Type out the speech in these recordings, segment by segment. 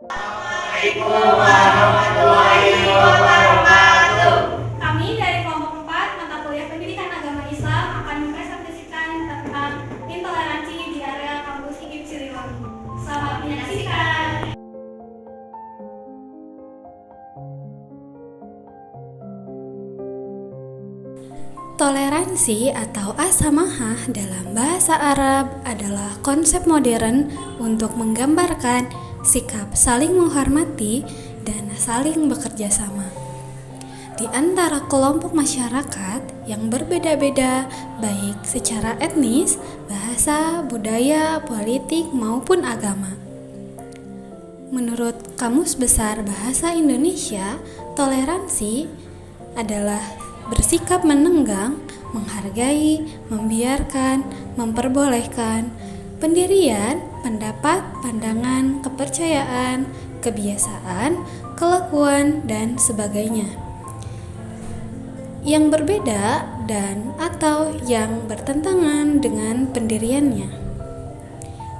Waalaikumsalam warahmatullahi wabarakatuh. Kami dari kelompok 4 mata kuliah Pendidikan Agama Islam akan mempresentasikan tentang intoleransi di area kampus IKIP Siliwangi. Selamat menyaksikan. Toleransi atau as-samahah dalam bahasa Arab adalah konsep modern untuk menggambarkan sikap saling menghormati dan saling bekerja sama di antara kelompok masyarakat yang berbeda-beda, baik secara etnis, bahasa, budaya, politik, maupun agama. Menurut Kamus Besar Bahasa Indonesia, toleransi adalah bersikap menenggang, menghargai, membiarkan, memperbolehkan pendirian, pendapat, pandangan, kepercayaan, kebiasaan, kelakuan, dan sebagainya yang berbeda dan atau yang bertentangan dengan pendiriannya.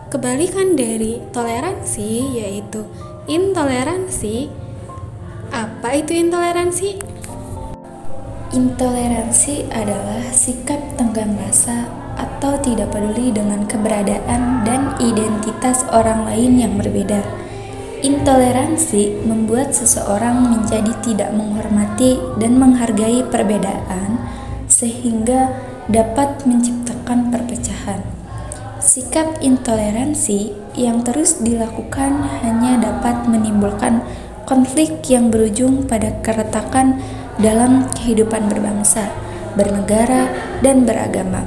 Kebalikan dari toleransi yaitu intoleransi. Apa itu intoleransi? Intoleransi adalah sikap tenggang rasa atau tidak peduli dengan keberadaan dan identitas orang lain yang berbeda. Intoleransi membuat seseorang menjadi tidak menghormati dan menghargai perbedaan sehingga dapat menciptakan perpecahan. Sikap intoleransi yang terus dilakukan hanya dapat menimbulkan konflik yang berujung pada keretakan dalam kehidupan berbangsa, bernegara, dan beragama.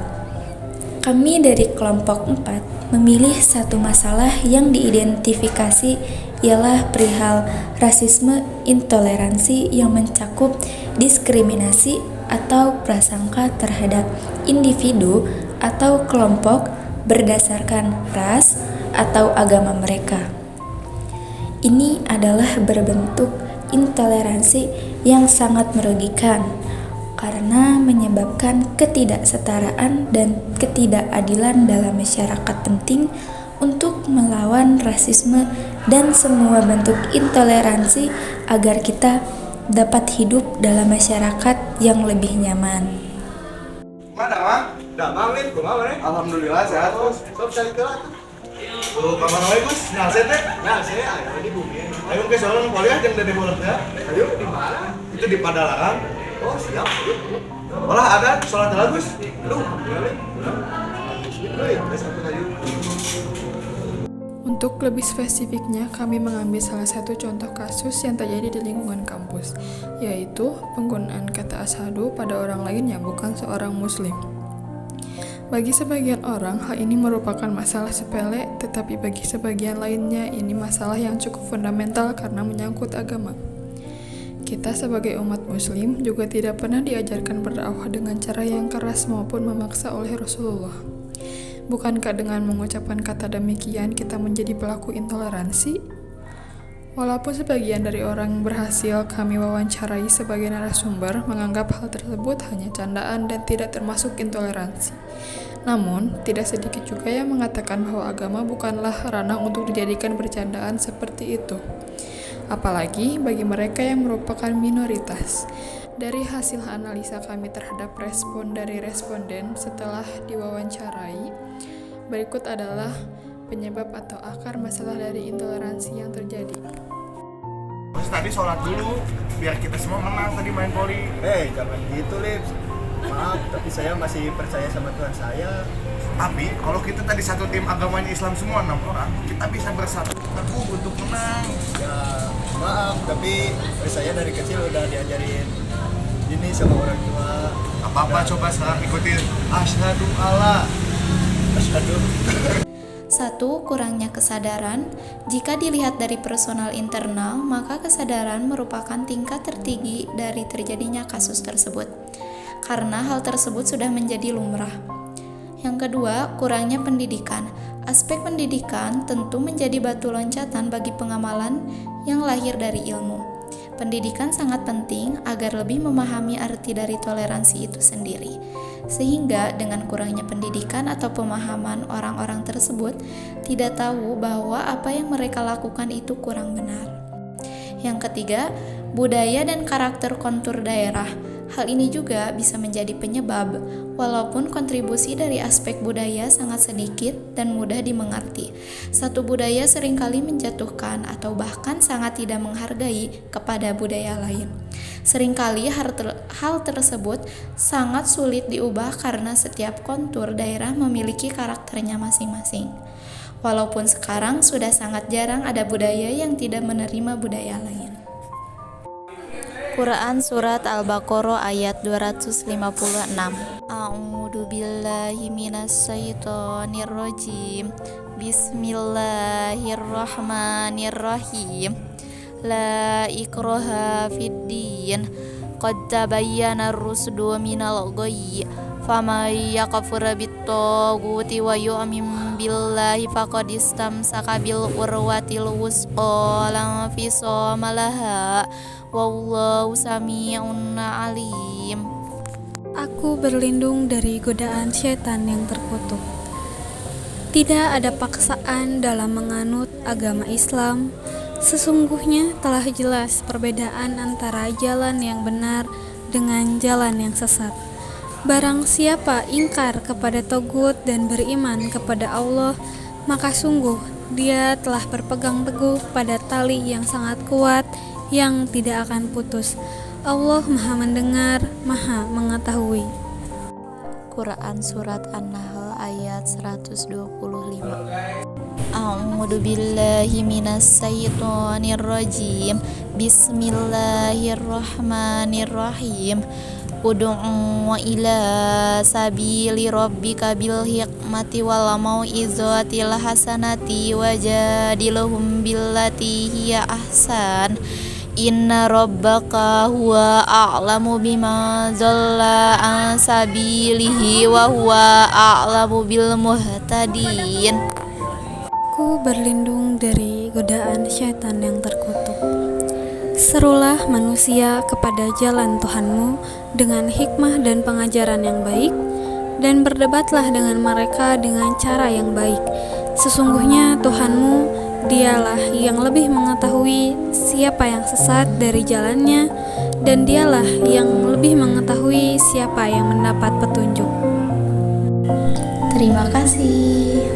Kami dari kelompok 4 memilih satu masalah yang diidentifikasi ialah perihal rasisme intoleransi yang mencakup diskriminasi atau prasangka terhadap individu atau kelompok berdasarkan ras atau agama mereka. Ini adalah berbentuk intoleransi yang sangat merugikan karena menyebabkan ketidaksetaraan dan ketidakadilan dalam masyarakat. Penting untuk melawan rasisme dan semua bentuk intoleransi agar kita dapat hidup dalam masyarakat yang lebih nyaman. Mana, Mang? Dah, Mang, Lin, kumaha maneh? Alhamdulillah sehat, Bos. Sok cari telat. Tuh, kamar wae, Gus. Nyalset teh? Nyalset, ayo di bumi. Ayo ke sono kuliah jeung Dede Bolot teh. Ayo di mana? Itu di Padalarang. Oh, siap. Malah ada salat heula, Gus. Aduh, Lin. Euy, besok ayo. Untuk lebih spesifiknya, kami mengambil salah satu contoh kasus yang terjadi di lingkungan kampus, yaitu penggunaan kata asyhadu pada orang lain yang bukan seorang muslim. Bagi sebagian orang, hal ini merupakan masalah sepele, tetapi bagi sebagian lainnya, ini masalah yang cukup fundamental karena menyangkut agama. Kita sebagai umat muslim juga tidak pernah diajarkan berdakwah dengan cara yang keras maupun memaksa oleh Rasulullah. Bukankah dengan mengucapkan kata demikian kita menjadi pelaku intoleransi? Walaupun sebagian dari orang berhasil kami wawancarai sebagai narasumber menganggap hal tersebut hanya candaan dan tidak termasuk intoleransi. Namun, tidak sedikit juga yang mengatakan bahwa agama bukanlah ranah untuk dijadikan bercandaan seperti itu. Apalagi bagi mereka yang merupakan minoritas. Dari hasil analisa kami terhadap respon dari responden setelah diwawancarai, berikut adalah penyebab atau akar masalah dari intoleransi yang terjadi. Terus tadi sholat dulu, biar kita semua menang tadi main voli. Jangan gitu, Lips. Maaf, tapi saya masih percaya sama Tuhan saya. Tapi kalau kita tadi satu tim agamanya Islam semua 6 orang, kita bisa bersatu teguh untuk menang. Ya, maaf, tapi saya dari kecil udah diajarin ini sama orang tua. Apa-apa coba sekarang ikutin. Asyhadu alla. Asyhadu. 1. Kurangnya kesadaran. Jika dilihat dari personal internal, maka kesadaran merupakan tingkat tertinggi dari terjadinya kasus tersebut, karena hal tersebut sudah menjadi lumrah. Yang kedua, kurangnya pendidikan. Aspek pendidikan tentu menjadi batu loncatan bagi pengamalan yang lahir dari ilmu. Pendidikan sangat penting agar lebih memahami arti dari toleransi itu sendiri. sehingga dengan kurangnya pendidikan atau pemahaman orang-orang tersebut tidak tahu bahwa apa yang mereka lakukan itu kurang benar. Yang ketiga, budaya dan karakter kontur daerah. Hal ini juga bisa menjadi penyebab, walaupun kontribusi dari aspek budaya sangat sedikit dan mudah dimengerti. Satu budaya seringkali menjatuhkan atau bahkan sangat tidak menghargai kepada budaya lain. Seringkali hal tersebut sangat sulit diubah karena setiap kontur daerah memiliki karakternya masing-masing. Walaupun sekarang sudah sangat jarang ada budaya yang tidak menerima budaya lain. Quran Surat Al-Baqarah ayat 256. A'udzu billahi minasyaitonir rajim. Bismillahirrahmanirrahim. La ikraha fid din. Qad tabayyana ar-rusdu minal ghayy. Faman yakfur bit-taghuti wa yu'min billahi faqad istamsaka bil urwatil wusqa la infisama laha. Wallahu sami'un alim. Aku berlindung dari godaan syaitan yang terkutuk. Tidak ada paksaan dalam menganut agama Islam. Sesungguhnya telah jelas perbedaan antara jalan yang benar dengan jalan yang sesat. Barang siapa ingkar kepada Togut dan beriman kepada Allah, maka sungguh dia telah berpegang teguh pada tali yang sangat kuat yang tidak akan putus. Allah Maha Mendengar, Maha Mengetahui. Quran Surat An-Nahl ayat 125. A'udzu billahi minasyaitonir rajim. Bismillahirrahmanirrahim. Ud'u ila sabili rabbika bil hikmati wal mau'izatil hasanati wajadilhum billati hiya ahsan. Inna rabbaka huwa a'lamu bima dhalla an sabilihi wa huwa a'lamu bil muhtadin. Aku berlindung dari godaan syaitan yang terkutuk. Serulah manusia kepada jalan Tuhanmu dengan hikmah dan pengajaran yang baik, dan berdebatlah dengan mereka dengan cara yang baik. Sesungguhnya Tuhanmu, Dialah yang lebih mengetahui siapa yang sesat dari jalannya, dan Dialah yang lebih mengetahui siapa yang mendapat petunjuk. Terima kasih.